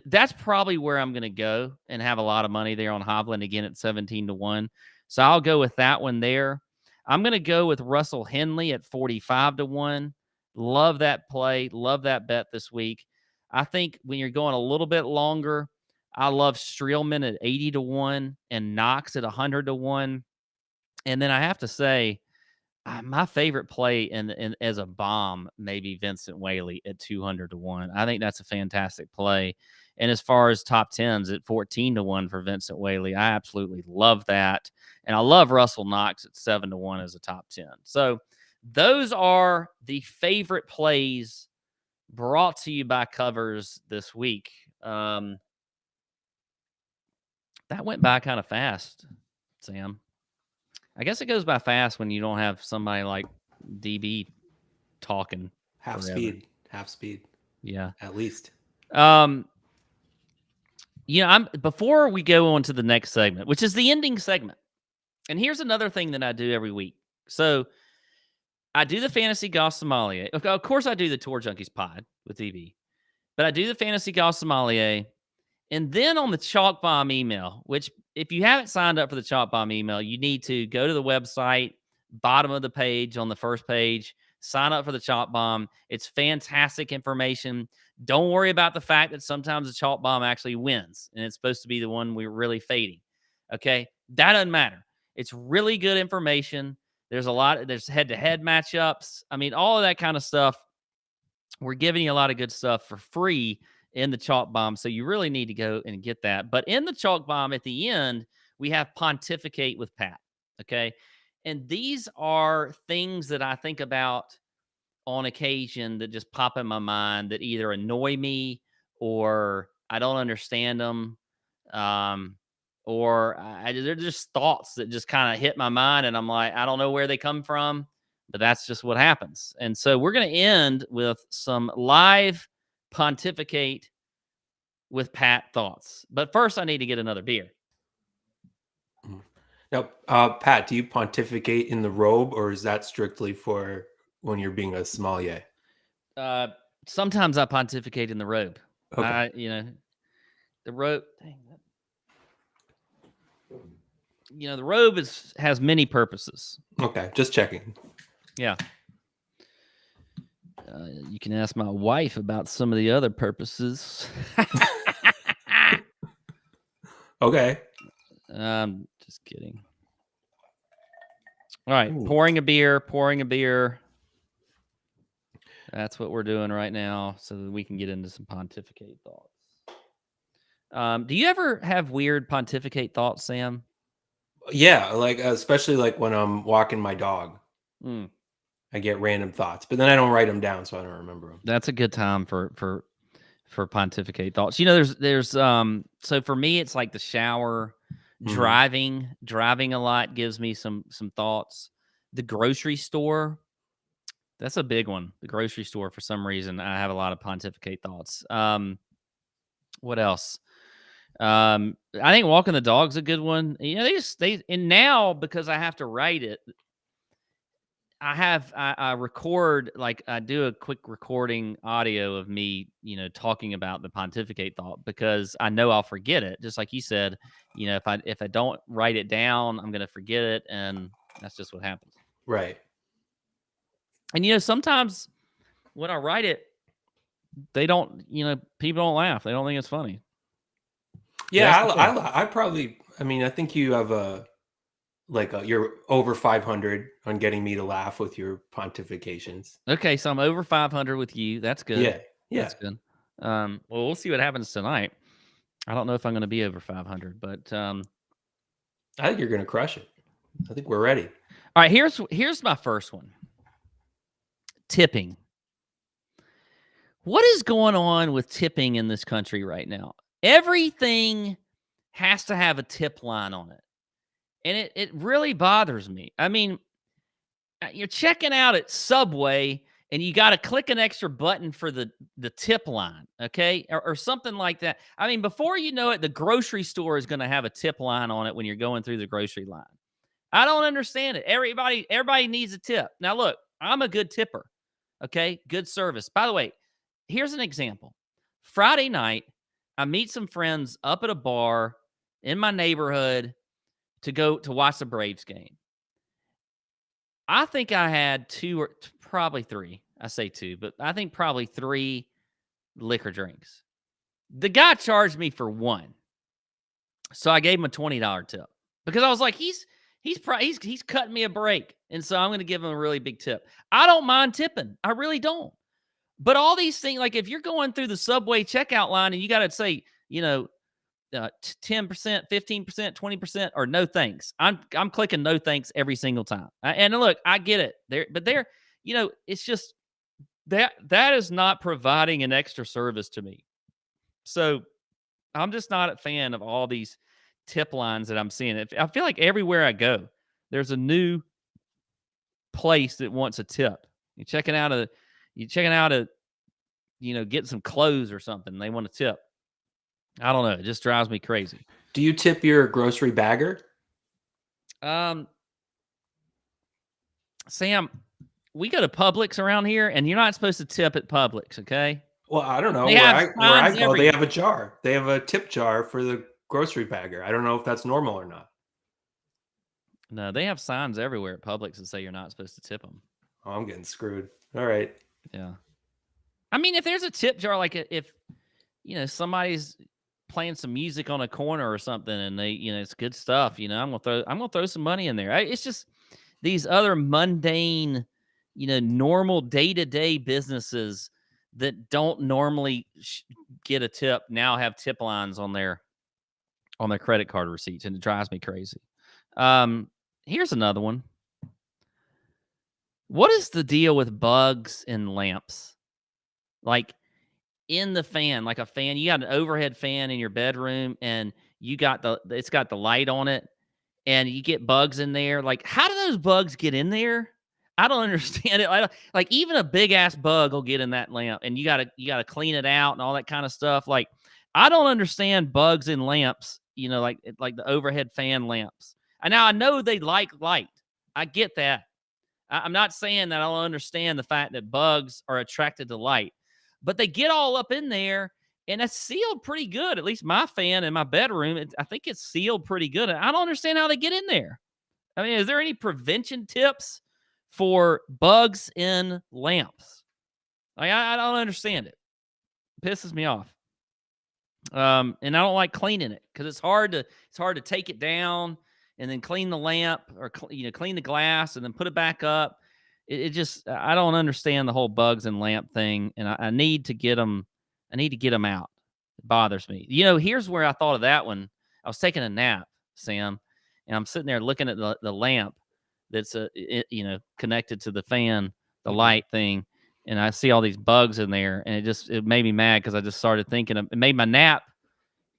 that's probably where I'm going to go and have a lot of money there on Hovland again at 17-1. So I'll go with that one there. I'm going to go with Russell Henley at 45-1. Love that play. Love that bet this week. I think when you're going a little bit longer, I love Streelman at 80-1 and Knox at 100-1. And then I have to say, my favorite play in as a bomb, maybe Vincent Whaley at 200-1. I think that's a fantastic play. And as far as top 10s at 14-1 for Vincent Whaley, I absolutely love that. And I love Russell Knox at 7-1 as a top 10. So those are the favorite plays brought to you by Covers this week. That went by kind of fast, Sam. I guess it goes by fast when you don't have somebody like DB talking. Half forever. speed. Yeah. At least. before we go on to the next segment, which is the ending segment. And here's another thing that I do every week. So I do the fantasy golf sommelier. Of course, I do the Tour Junkies pod with DB, but I do the fantasy golf sommelier. And then on the Chalk Bomb email, which if you haven't signed up for the Chalk Bomb email, you need to go to the website, bottom of the page, on the first page, sign up for the Chalk Bomb. It's fantastic information. Don't worry about the fact that sometimes the Chalk Bomb actually wins, and it's supposed to be the one we're really fading. Okay? That doesn't matter. It's really good information. There's head-to-head matchups. I mean, all of that kind of stuff. We're giving you a lot of good stuff for free in the Chalk Bomb, so you really need to go and get that. But in the Chalk Bomb, at the end, we have Pontificate with Pat, okay? And these are things that I think about on occasion that just pop in my mind that either annoy me or I don't understand them, or they're just thoughts that just kind of hit my mind, and I'm like, I don't know where they come from, but that's just what happens. And so we're going to end with some live Pontificate with Pat thoughts. But first, I need to get another beer. Now, Pat, do you pontificate in the robe, or is that strictly for when you're being a sommelier? Sometimes I pontificate in the robe. Okay. The robe. Dang, the robe has many purposes. Okay, just checking. Yeah. You can ask my wife about some of the other purposes. Okay. Just kidding. All right. Ooh. Pouring a beer. That's what we're doing right now so that we can get into some pontificate thoughts. Do you ever have weird pontificate thoughts, Sam? Yeah, especially when I'm walking my dog. I get random thoughts, but then I don't write them down, so I don't remember them. That's a good time for pontificate thoughts. There's so for me, it's like the shower, driving a lot gives me some thoughts. The grocery store, that's a big one. The grocery store, for some reason, I have a lot of pontificate thoughts. What else? I think walking the dog's a good one. And now because I have to write it, I record, I do a quick recording audio of me, talking about the pontificate thought, because I know I'll forget it. Just like you said, if I don't write it down, I'm going to forget it. And that's just what happens. Right. And, sometimes when I write it, they don't, people don't laugh. They don't think it's funny. Yeah. I think you have you're over 500 on getting me to laugh with your pontifications. Okay, so I'm over 500 with you. That's good. Yeah. That's good. Well, we'll see what happens tonight. I don't know if I'm going to be over 500, but I think you're going to crush it. I think we're ready. All right, here's my first one. Tipping. What is going on with tipping in this country right now? Everything has to have a tip line on it. And it really bothers me. I mean, you're checking out at Subway and you got to click an extra button for the tip line, okay? Or something like that. I mean, before you know it, the grocery store is going to have a tip line on it when you're going through the grocery line. I don't understand it. Everybody needs a tip. Now, look, I'm a good tipper, okay? Good service. By the way, here's an example. Friday night, I meet some friends up at a bar in my neighborhood to go to watch the Braves game. I think I had two or probably three. I say two, but I think probably three liquor drinks. The guy charged me for one. So I gave him a $20 tip because I was like, he's cutting me a break. And so I'm going to give him a really big tip. I don't mind tipping. I really don't. But all these things, like if you're going through the Subway checkout line and you got to say, 10%, 15%, 20%, or no thanks. I'm clicking no thanks every single time. And look, I get it. It's just that is not providing an extra service to me. So I'm just not a fan of all these tip lines that I'm seeing. I feel like everywhere I go, there's a new place that wants a tip. You're checking out getting some clothes or something. They want a tip. I don't know. It just drives me crazy. Do you tip your grocery bagger? Sam, we go to Publix around here, and you're not supposed to tip at Publix, okay? Well, I don't know. They Where have I signs go, they everywhere. have a jar. They have a tip jar for the grocery bagger. I don't know if that's normal or not. No, they have signs everywhere at Publix that say you're not supposed to tip them. Oh, I'm getting screwed. All right. Yeah. I mean, if there's a tip jar, like if somebody's playing some music on a corner or something, and they, it's good stuff. I'm gonna throw some money in there. It's just these other mundane, normal day to day businesses that don't normally get a tip now have tip lines on their credit card receipts, and it drives me crazy. Here's another one. What is the deal with bugs in lamps? Like in the fan, like a fan, you got an overhead fan in your bedroom, and it's got the light on it, and you get bugs in there. Like, how do those bugs get in there? I don't understand it. Like even a big ass bug will get in that lamp, and you gotta clean it out and all that kind of stuff. Like, I don't understand bugs in lamps. Like the overhead fan lamps. And now I know they like light. I get that. I'm not saying that I don't understand the fact that bugs are attracted to light, but they get all up in there, and it's sealed pretty good. At least my fan in my bedroom, I think it's sealed pretty good. I don't understand how they get in there. I mean, is there any prevention tips for bugs in lamps? Like, I don't understand it. It pisses me off. And I don't like cleaning it because it's hard to take it down and then clean the lamp, or clean the glass and then put it back up. It just, I don't understand the whole bugs and lamp thing, and I need to get them. I need to get them out. It bothers me. Here's where I thought of that one. I was taking a nap, Sam, and I'm sitting there looking at the lamp that's connected to the fan, the light thing, and I see all these bugs in there, and it made me mad because I just started thinking it made my nap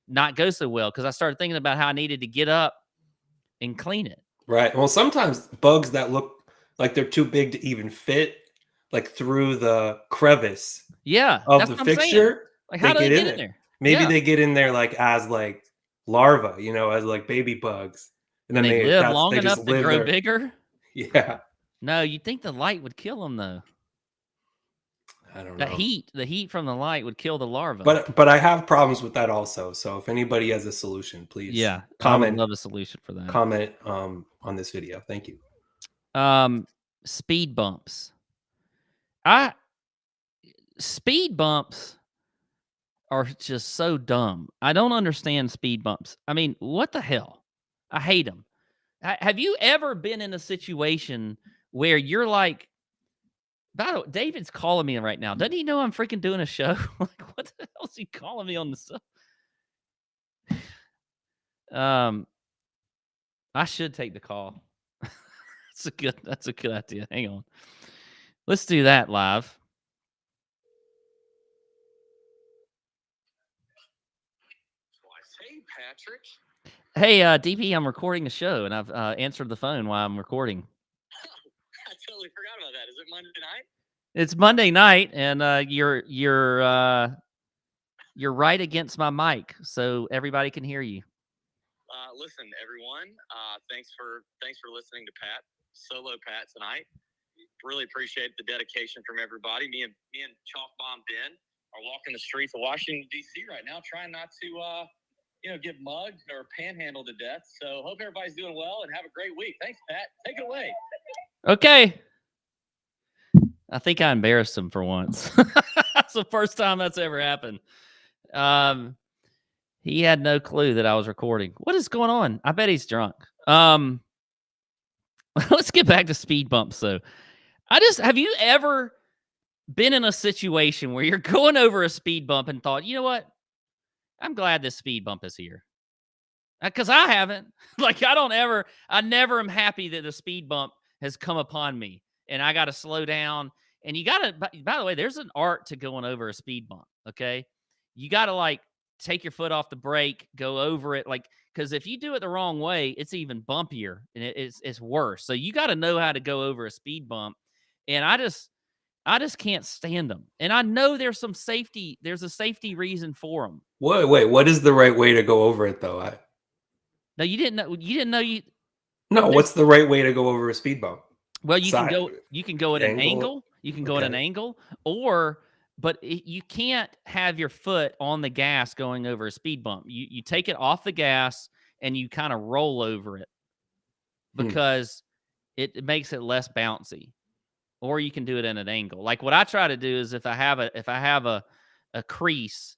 not go so well because I started thinking about how I needed to get up and clean it. Right. Well, sometimes bugs that look like they're too big to even fit, like through the crevice of the fixture, Like, how do they get in there? Maybe they get in there like as like larvae, as like baby bugs, and then they live long they enough just to live grow there. bigger. Yeah. No, you'd think the light would kill them though. I don't know. The heat from the light would kill the larva. But I have problems with that also. So if anybody has a solution, please comment. I would love a solution for that. Comment on this video. Thank you. Speed bumps. Speed bumps are just so dumb. I don't understand speed bumps. I mean, what the hell? I hate them. Have you ever been in a situation where you're like, by the way, David's calling me right now. Doesn't he know I'm freaking doing a show? Like, what the hell is he calling me on the stuff? I should take the call. That's a good idea. Hang on. Let's do that live. Hey, Patrick. Hey, DP, I'm recording the show, and I've answered the phone while I'm recording. I totally forgot about that. Is it Monday night? It's Monday night, and you're right against my mic, so everybody can hear you. Listen, everyone. Thanks for listening to Solo Pat tonight. Really appreciate the dedication from everybody. Me and Chalk Bomb Ben are walking the streets of Washington D.C. right now, trying not to get mugged or panhandled to death. So hope everybody's doing well and have a great week. Thanks, Pat. Take it away. Okay. I think I embarrassed him for once. That's the first time that's ever happened. He had no clue that I was recording. What is going on? I bet he's drunk. Let's get back to speed bumps, though. Have you ever been in a situation where you're going over a speed bump and thought, you know what? I'm glad this speed bump is here. Because I haven't. Like, I never am happy that the speed bump has come upon me and I got to slow down. And you got to, by the way, there's an art to going over a speed bump, okay? You got to, like, take your foot off the brake, go over it, like, because if you do it the wrong way, it's even bumpier and it's worse. So you got to know how to go over a speed bump. And I I just can't stand them. And I know there's a safety reason for them. Wait, what is the right way to go over it though? No, you didn't know No, what's the right way to go over a speed bump? well, you can go at an angle? angle. You can go at an angle, but you can't have your foot on the gas going over a speed bump. You take it off the gas and you kind of roll over it because it makes it less bouncy. Or you can do it at an angle. Like what I try to do is if I have a crease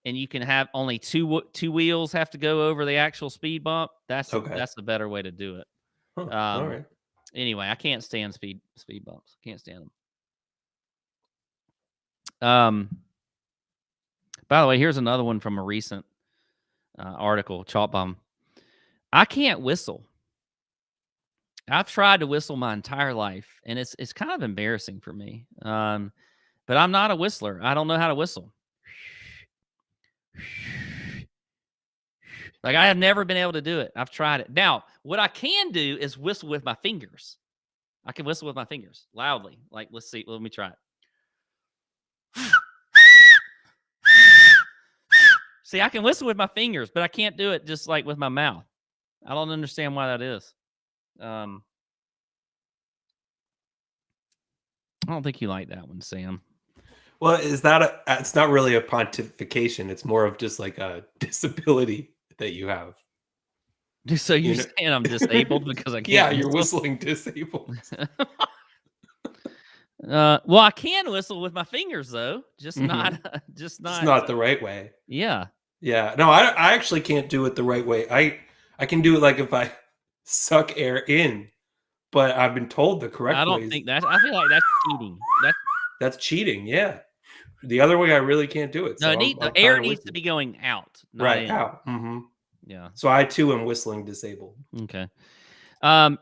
and you can have only two wheels have to go over the actual speed bump, that's the better way to do it. Huh, all right. Anyway, I can't stand speed bumps. Can't stand them. By the way, here's another one from a recent article, Chalk Bomb. I can't whistle. I've tried to whistle my entire life, and it's kind of embarrassing for me. But I'm not a whistler. I don't know how to whistle. Like, I have never been able to do it. I've tried it. Now, what I can do is whistle with my fingers. I can whistle with my fingers loudly. Like, let's see. Let me try it. See, I can whistle with my fingers, but I can't do it just like with my mouth. I don't understand why that is. I don't think you like that one, Sam. Well, it's not really a pontification. It's more of just like a disability that you have. So you're saying I'm disabled because I can't? Yeah, you're whistling disabled. Well, I can whistle with my fingers though, just not the right way. Yeah. Yeah. No, I actually can't do it the right way. I can do it like if I suck air in, but I've been told the correct way. I don't think that. I feel like that's cheating. That's cheating. Yeah. The other way, I really can't do it. No, So the air needs to be going out, not right in. out. Mm-hmm. Yeah. So I too am whistling disabled. Okay.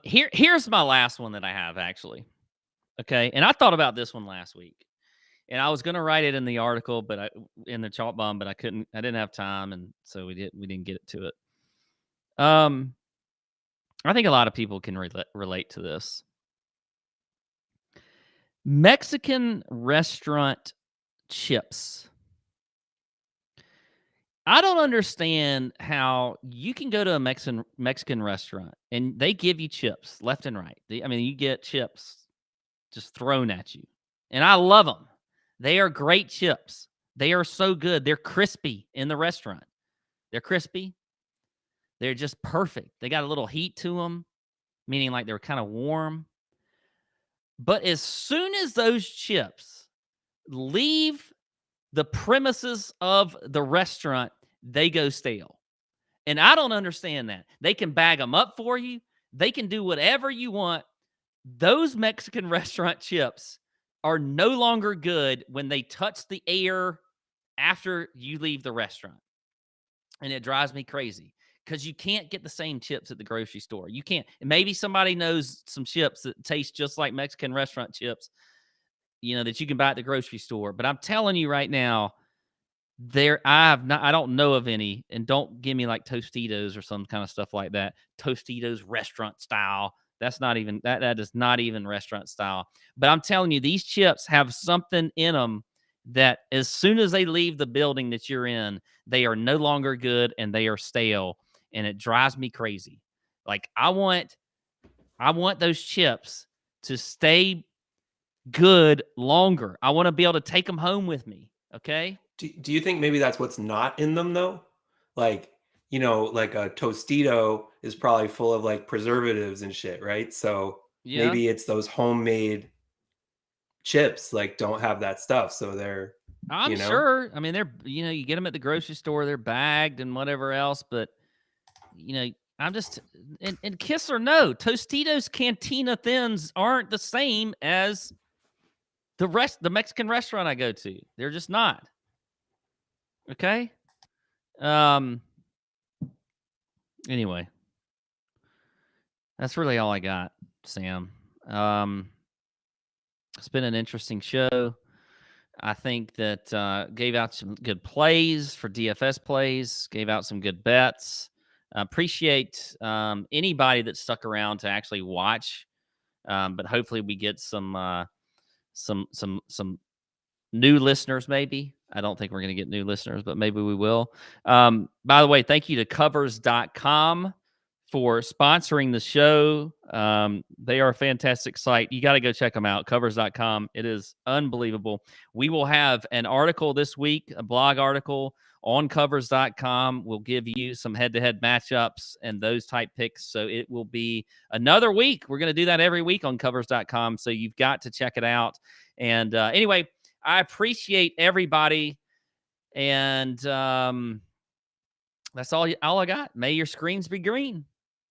Here's my last one that I have actually. Okay, and I thought about this one last week, and I was going to write it in the article, in the Chalk Bomb, but I couldn't. I didn't have time, and so we didn't get to it. I think a lot of people can relate to this. Mexican restaurant chips. I don't understand how you can go to a Mexican restaurant and they give you chips left and right. You get chips just thrown at you. And I love them. They are great chips. They are so good. They're crispy in the restaurant. They're crispy. They're just perfect. They got a little heat to them, meaning like they're kind of warm. But as soon as those chips leave the premises of the restaurant, they go stale. And I don't understand that. They can bag them up for you. They can do whatever you want. Those Mexican restaurant chips are no longer good when they touch the air after you leave the restaurant. And it drives me crazy because you can't get the same chips at the grocery store. You can't. Maybe somebody knows some chips that taste just like Mexican restaurant chips, that you can buy at the grocery store. But I'm telling you right now, I don't know of any, and don't give me like Tostitos or some kind of stuff like that. Tostitos restaurant style. That's not even that is not even restaurant style. But I'm telling you, these chips have something in them that as soon as they leave the building that you're in, they are no longer good and they are stale, and it drives me crazy. Like I want those chips to stay good longer. I want to be able to take them home with me. Okay. Do you think maybe that's what's not in them though? Like, like a Tostito is probably full of like preservatives and shit, right? So maybe it's those homemade chips like don't have that stuff. So they're, I'm sure. They're, you get them at the grocery store, they're bagged and whatever else, but I'm just, and kiss or no, Tostitos Cantina Thins aren't the same as the Mexican restaurant I go to. They're just not. Okay. Anyway, that's really all I got, Sam. It's been an interesting show. I think that gave out some good plays for DFS plays, gave out some good bets. Appreciate anybody that stuck around to actually watch. But hopefully we get some some new listeners, maybe. I don't think we're going to get new listeners, but maybe we will. By the way, thank you to covers.com for sponsoring the show. They are a fantastic site. You got to go check them out, covers.com. It is unbelievable. We will have an article this week, a blog article on covers.com. We'll give you some head-to-head matchups and those type picks. So it will be another week. We're going to do that every week on covers.com. So you've got to check it out. And anyway, I appreciate everybody. And that's all I got. May your screens be green.